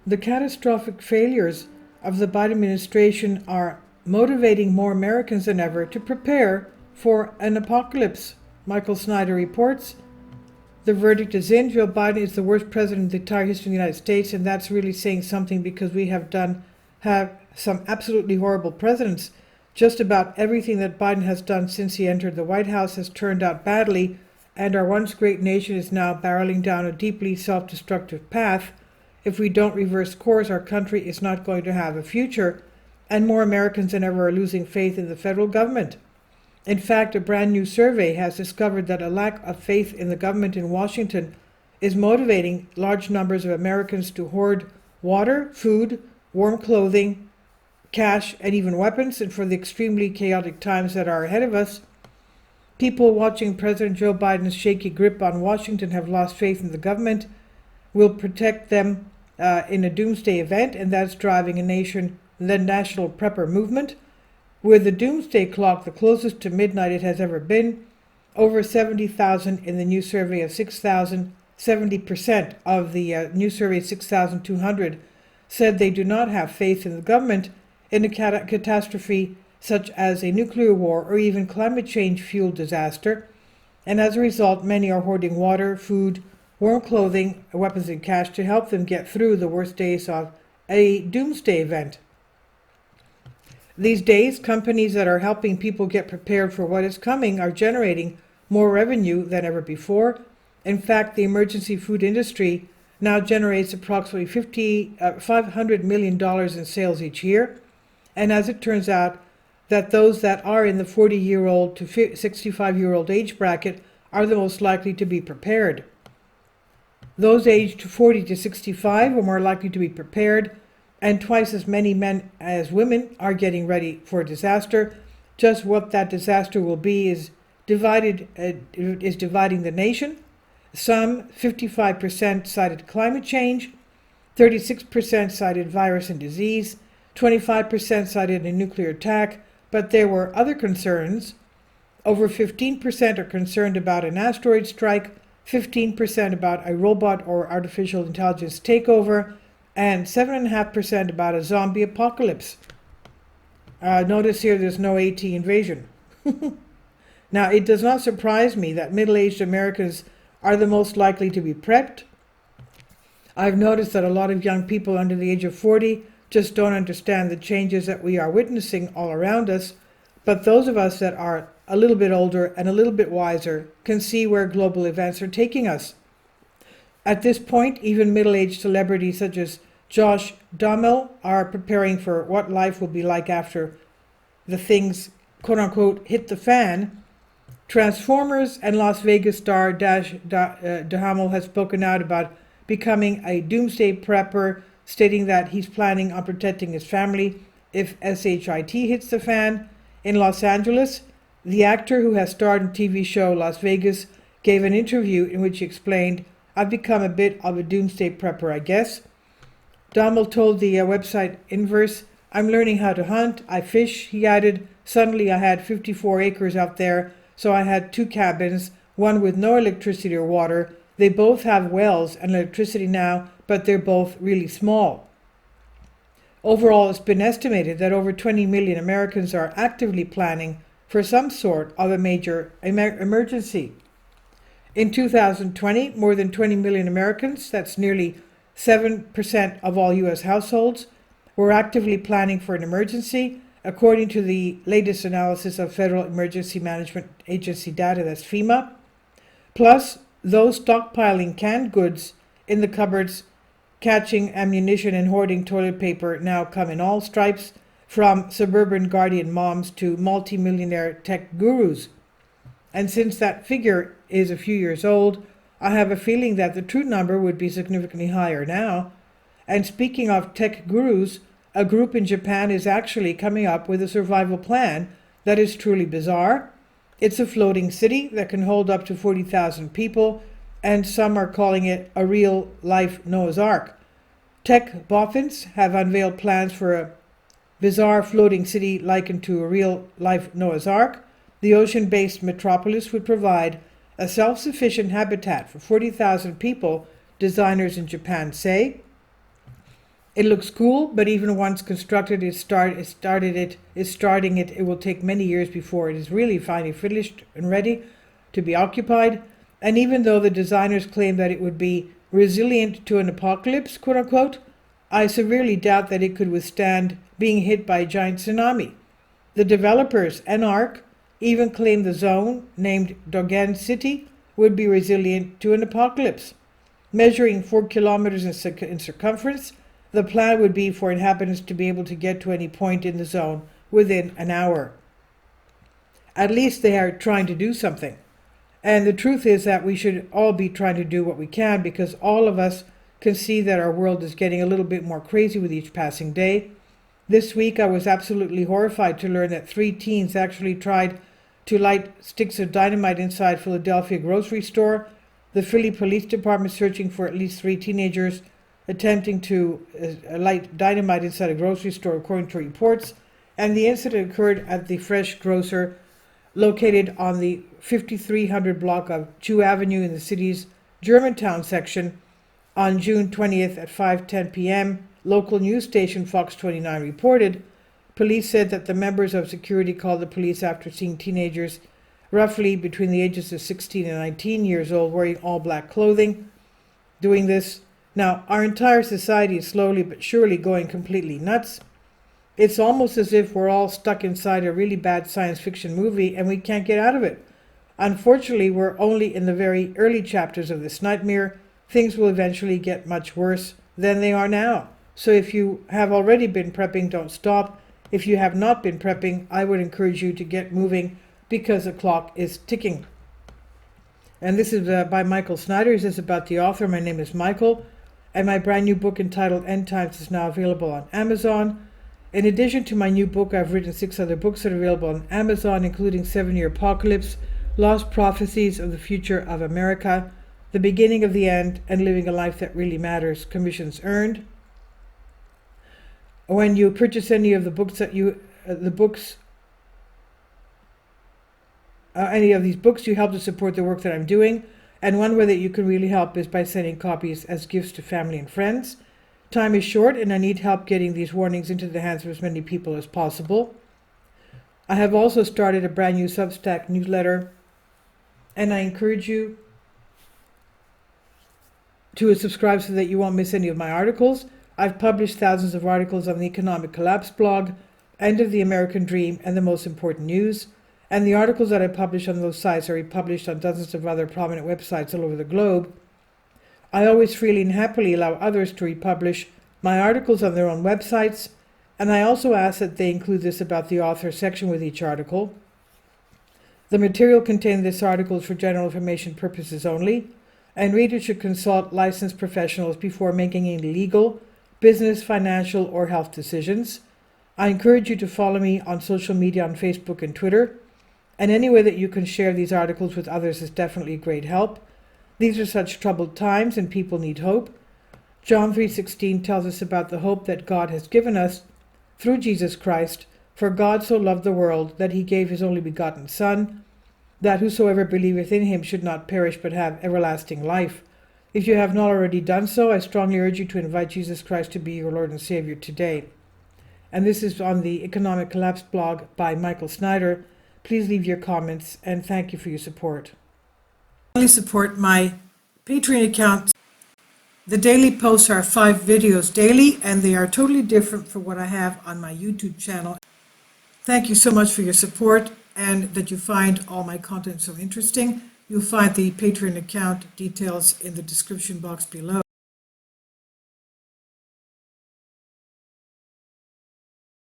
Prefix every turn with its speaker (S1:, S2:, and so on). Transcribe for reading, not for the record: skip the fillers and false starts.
S1: The catastrophic failures of the Biden administration are motivating more Americans than ever to prepare for an apocalypse, Michael Snyder reports. The verdict is in. Joe Biden is the worst president in the entire history of the United States, and that's really saying something because we have some absolutely horrible presidents. Just about everything that Biden has done since he entered the White House has turned out badly, and our once great nation is now barreling down a deeply self-destructive path. If we don't reverse course, our country is not going to have a future, and more Americans than ever are losing faith in the federal government. In fact, a brand new survey has discovered that a lack of faith in the government in Washington is motivating large numbers of Americans to hoard water, food, warm clothing, cash, and even weapons, and for the extremely chaotic times that are ahead of us. People watching President Joe Biden's shaky grip on Washington have lost faith in the government will protect them in a doomsday event, and that's driving the national prepper movement. With the doomsday clock the closest to midnight it has ever been, over 70,000 in the new survey of 6,000, 70% of the new survey of 6,200 said they do not have faith in the government in a catastrophe such as a nuclear war or even climate change-fueled disaster, and as a result many are hoarding water, food, warm clothing, weapons, and cash to help them get through the worst days of a doomsday event. These days, companies that are helping people get prepared for what is coming are generating more revenue than ever before. In fact, the emergency food industry now generates approximately $500 million in sales each year. And as it turns out, that those that are in the 40-year-old to 65-year-old age bracket are the most likely to be prepared. Those aged 40 to 65 are more likely to be prepared, and twice as many men as women are getting ready for a disaster. Just what that disaster will be is dividing the nation. Some, 55%, cited climate change, 36% cited virus and disease, 25% cited a nuclear attack, but there were other concerns. Over 15% are concerned about an asteroid strike, 15% about a robot or artificial intelligence takeover, and 7.5% about a zombie apocalypse. Notice here there's no AT invasion. Now, it does not surprise me that middle-aged Americans are the most likely to be prepped. I've noticed that a lot of young people under the age of 40 just don't understand the changes that we are witnessing all around us, but those of us that are a little bit older and a little bit wiser can see where global events are taking us. At this point, even middle-aged celebrities such as Josh Duhamel are preparing for what life will be like after the things, quote-unquote, hit the fan. Transformers and Las Vegas star Duhamel has spoken out about becoming a doomsday prepper, stating that he's planning on protecting his family if SHIT hits the fan. In Los Angeles, the actor who has starred in TV show Las Vegas gave an interview in which he explained, "I've become a bit of a doomsday prepper, I guess." Duhamel told the website Inverse, "I'm learning how to hunt, I fish," he added. "Suddenly I had 54 acres out there, so I had 2 cabins, one with no electricity or water. They both have wells and electricity now, but they're both really small." Overall, it's been estimated that over 20 million Americans are actively planning for some sort of a major emergency. In 2020, more than 20 million Americans, that's nearly 7% of all U.S. households, were actively planning for an emergency, according to the latest analysis of Federal Emergency Management Agency data, that's FEMA. Plus, those stockpiling canned goods in the cupboards, catching ammunition and hoarding toilet paper now come in all stripes, from suburban guardian moms to multi-millionaire tech gurus. And since that figure is a few years old, I have a feeling that the true number would be significantly higher now. And speaking of tech gurus, a group in Japan is actually coming up with a survival plan that is truly bizarre. It's a floating city that can hold up to 40,000 people, and some are calling it a real-life Noah's Ark. Tech boffins have unveiled plans for a bizarre floating city likened to a real-life Noah's Ark. The ocean-based metropolis would provide a self-sufficient habitat for 40,000 people, designers in Japan say. It looks cool, but even once constructed, it will take many years before it is really finally finished and ready to be occupied. And even though the designers claim that it would be resilient to an apocalypse, quote unquote, I severely doubt that it could withstand being hit by a giant tsunami. The developers and ARC even claim the zone, named Dogen City, would be resilient to an apocalypse. Measuring 4 kilometers in circumference, the plan would be for inhabitants to be able to get to any point in the zone within an hour. At least they are trying to do something. And the truth is that we should all be trying to do what we can, because all of us can see that our world is getting a little bit more crazy with each passing day. This week I was absolutely horrified to learn that 3 teens actually tried to light sticks of dynamite inside Philadelphia grocery store. The Philly Police Department searching for at least 3 teenagers attempting to light dynamite inside a grocery store, according to reports. And the incident occurred at the Fresh Grocer located on the 5300 block of Chew Avenue in the city's Germantown section on June 20th at 5:10 p.m. Local news station Fox 29 reported. Police said that the members of security called the police after seeing teenagers roughly between the ages of 16 and 19 years old wearing all black clothing doing this. Now, our entire society is slowly but surely going completely nuts. It's almost as if we're all stuck inside a really bad science fiction movie and we can't get out of it. Unfortunately, we're only in the very early chapters of this nightmare. Things will eventually get much worse than they are now. So if you have already been prepping, don't stop. If you have not been prepping, I would encourage you to get moving, because the clock is ticking. And this is by Michael Snyder. This is about the author. My name is Michael, and my brand new book entitled End Times is now available on Amazon. In addition to my new book, I've written 6 other books that are available on Amazon, including 7-Year Apocalypse, Lost Prophecies of the Future of America, The Beginning of the End, and Living a Life That Really Matters, commissions earned. When you purchase any of the books any of these books, you help to support the work that I'm doing. And one way that you can really help is by sending copies as gifts to family and friends. Time is short, and I need help getting these warnings into the hands of as many people as possible. I have also started a brand new Substack newsletter, and I encourage you to subscribe so that you won't miss any of my articles. I've published thousands of articles on the Economic Collapse blog, End of the American Dream, and the Most Important News. And the articles that I publish on those sites are republished on dozens of other prominent websites all over the globe. I always freely and happily allow others to republish my articles on their own websites, and I also ask that they include this about the author section with each article. The material contained in this article is for general information purposes only, and readers should consult licensed professionals before making any legal, business, financial, or health decisions. I encourage you to follow me on social media on Facebook and Twitter, and any way that you can share these articles with others is definitely a great help. These are such troubled times, and people need hope. John 3:16 tells us about the hope that God has given us through Jesus Christ. For God so loved the world that he gave his only begotten Son, that whosoever believeth in him should not perish but have everlasting life. If you have not already done so, I strongly urge you to invite Jesus Christ to be your Lord and Savior today. And this is on the Economic Collapse blog by Michael Snyder. Please leave your comments, and thank you for your support. Please support my Patreon account. The daily posts are 5 videos daily, and they are totally different from what I have on my YouTube channel. Thank you so much for your support, and that you find all my content so interesting. You'll find the Patreon account details in the description box below.